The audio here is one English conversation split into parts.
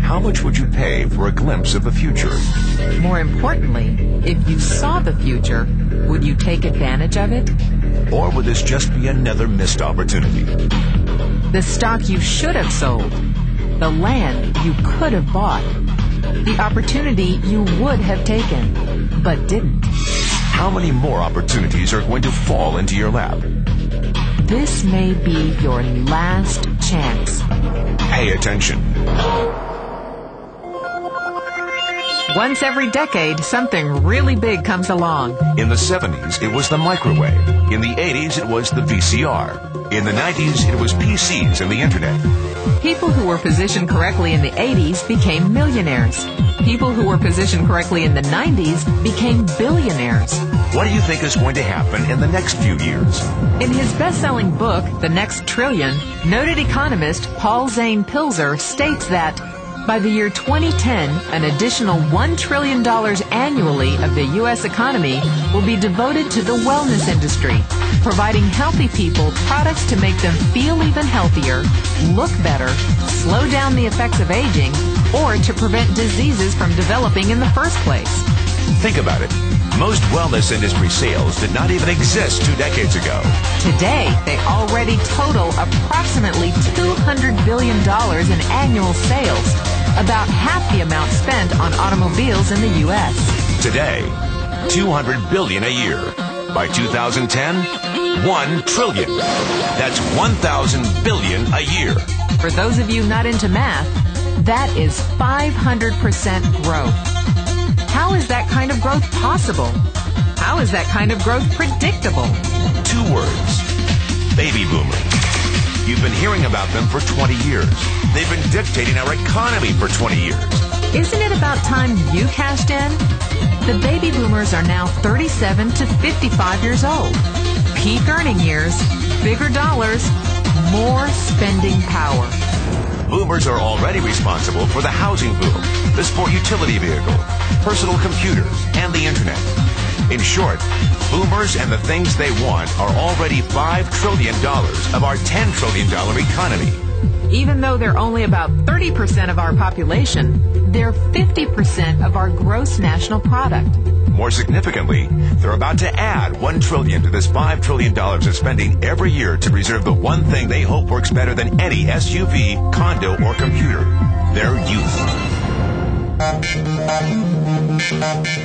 How much would you pay for a glimpse of the future? More importantly, if you saw the future, would you take advantage of it? Or would this just be another missed opportunity? The stock you should have sold, the land you could have bought, the opportunity you would have taken, but didn't. How many more opportunities are going to fall into your lap? This may be your last chance. Pay attention. Once every decade, something really big comes along. In the 70s, it was the microwave. In the 80s, it was the VCR. In the 90s, it was PCs and the Internet. People who were positioned correctly in the 80s became millionaires. People who were positioned correctly in the 90s became billionaires. What do you think is going to happen in the next few years? In his best-selling book, The Next Trillion, noted economist Paul Zane Pilzer states that by the year 2010, an additional $1 trillion annually of the U.S. economy will be devoted to the wellness industry, providing healthy people products to make them feel even healthier, look better, slow down the effects of aging, or to prevent diseases from developing in the first place. Think about it. Most wellness industry sales did not even exist 2 decades ago. Today, they already total approximately $200 billion in annual sales, about half the amount spent on automobiles in the U.S. Today, $200 billion a year. By 2010, $1 trillion. That's 1,000 billion a year. For those of you not into math, that is 500% growth. How is that kind of growth possible? How is that kind of growth predictable? 2 words. Baby boomers. You've been hearing about them for 20 years. They've been dictating our economy for 20 years. Isn't it about time you cashed in? The baby boomers are now 37 to 55 years old. Peak earning years, bigger dollars, more spending power. Boomers are already responsible for the housing boom, the sport utility vehicle, personal computers, and the Internet. In short, boomers and the things they want are already $5 trillion of our $10 trillion economy. Even though they're only about 30% of our population, they're 50% of our gross national product. More significantly, they're about to add $1 trillion to this $5 trillion of spending every year to preserve the one thing they hope works better than any SUV, condo, or computer: their youth.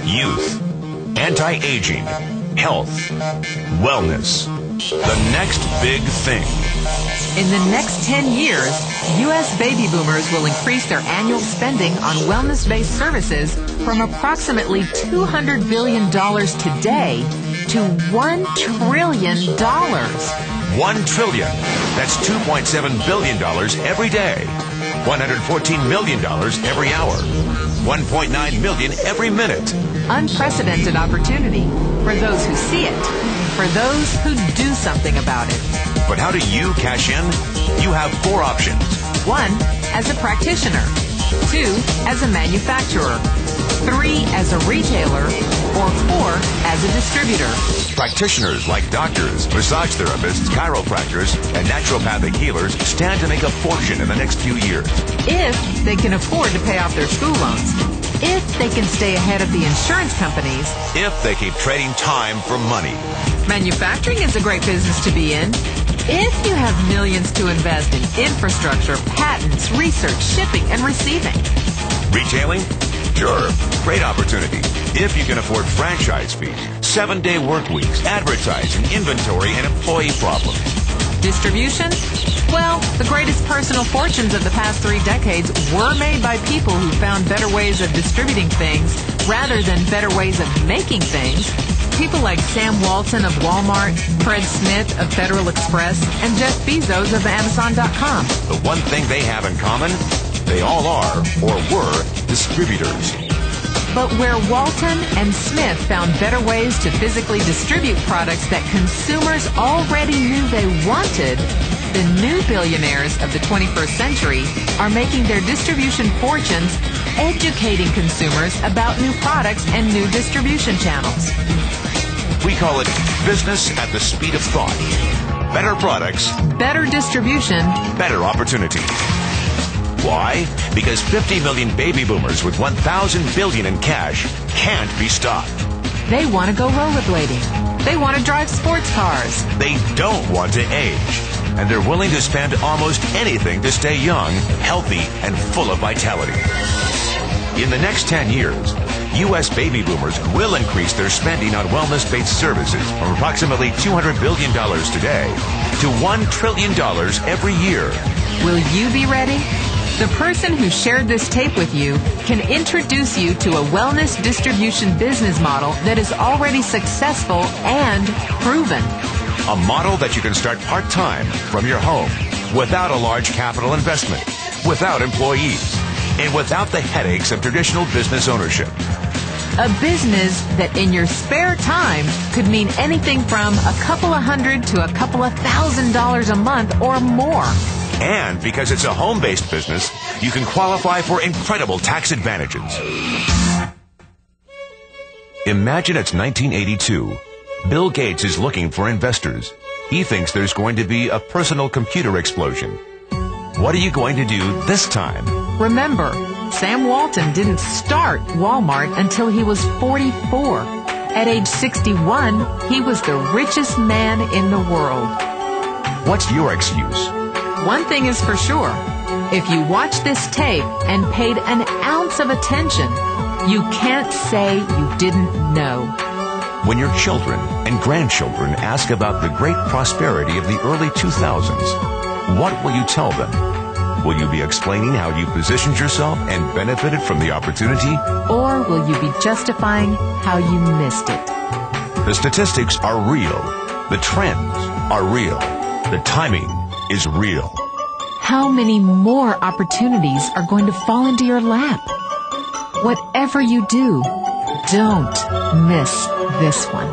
Youth. Anti-aging. Health. Wellness. The next big thing. In the next 10 years, U.S. baby boomers will increase their annual spending on wellness-based services from approximately $200 billion today to $1 trillion. $1 trillion. That's $2.7 billion every day. $114 million every hour. $1.9 million every minute. Unprecedented opportunity for those who see it, for those who do something about it. But how do you cash in? You have 4 options. 1, as a practitioner. 2, as a manufacturer. 3, as a retailer. Or 4, as a distributor. Practitioners like doctors, massage therapists, chiropractors, and naturopathic healers stand to make a fortune in the next few years. If they can afford to pay off their school loans. If they can stay ahead of the insurance companies. If they keep trading time for money. Manufacturing is a great business to be in. If you have millions to invest in infrastructure, patents, research, shipping, and receiving. Retailing? Sure, great opportunity. If you can afford franchise fees, 7-day work weeks, advertising, inventory, and employee problems. Distribution? Well, the greatest personal fortunes of the past 3 decades were made by people who found better ways of distributing things rather than better ways of making things. People like Sam Walton of Walmart, Fred Smith of Federal Express, and Jeff Bezos of Amazon.com. The one thing they have in common, they all are, or were, distributors. But where Walton and Smith found better ways to physically distribute products that consumers already knew they wanted, the new billionaires of the 21st century are making their distribution fortunes educating consumers about new products and new distribution channels. We call it business at the speed of thought. Better products, better distribution, better opportunity. Why? Because 50 million baby boomers with $1,000 billion in cash can't be stopped. They want to go rollerblading. They want to drive sports cars. They don't want to age. And they're willing to spend almost anything to stay young, healthy, and full of vitality. In the next 10 years, U.S. baby boomers will increase their spending on wellness-based services from approximately $200 billion today to $1 trillion every year. Will you be ready? The person who shared this tape with you can introduce you to a wellness distribution business model that is already successful and proven. A model that you can start part-time from your home without a large capital investment, without employees, and without the headaches of traditional business ownership. A business that in your spare time could mean anything from a couple of $100 to a couple of $1,000 a month or more. And because it's a home-based business, you can qualify for incredible tax advantages. Imagine it's 1982. Bill Gates is looking for investors. He thinks there's going to be a personal computer explosion. What are you going to do this time? Remember, Sam Walton didn't start Walmart until he was 44. At age 61, he was the richest man in the world. What's your excuse? One thing is for sure. If you watched this tape and paid an ounce of attention, you can't say you didn't know. When your children and grandchildren ask about the great prosperity of the early 2000s, what will you tell them? Will you be explaining how you positioned yourself and benefited from the opportunity? Or will you be justifying how you missed it? The statistics are real. The trends are real. The timing is real. How many more opportunities are going to fall into your lap? Whatever you do, don't miss this one.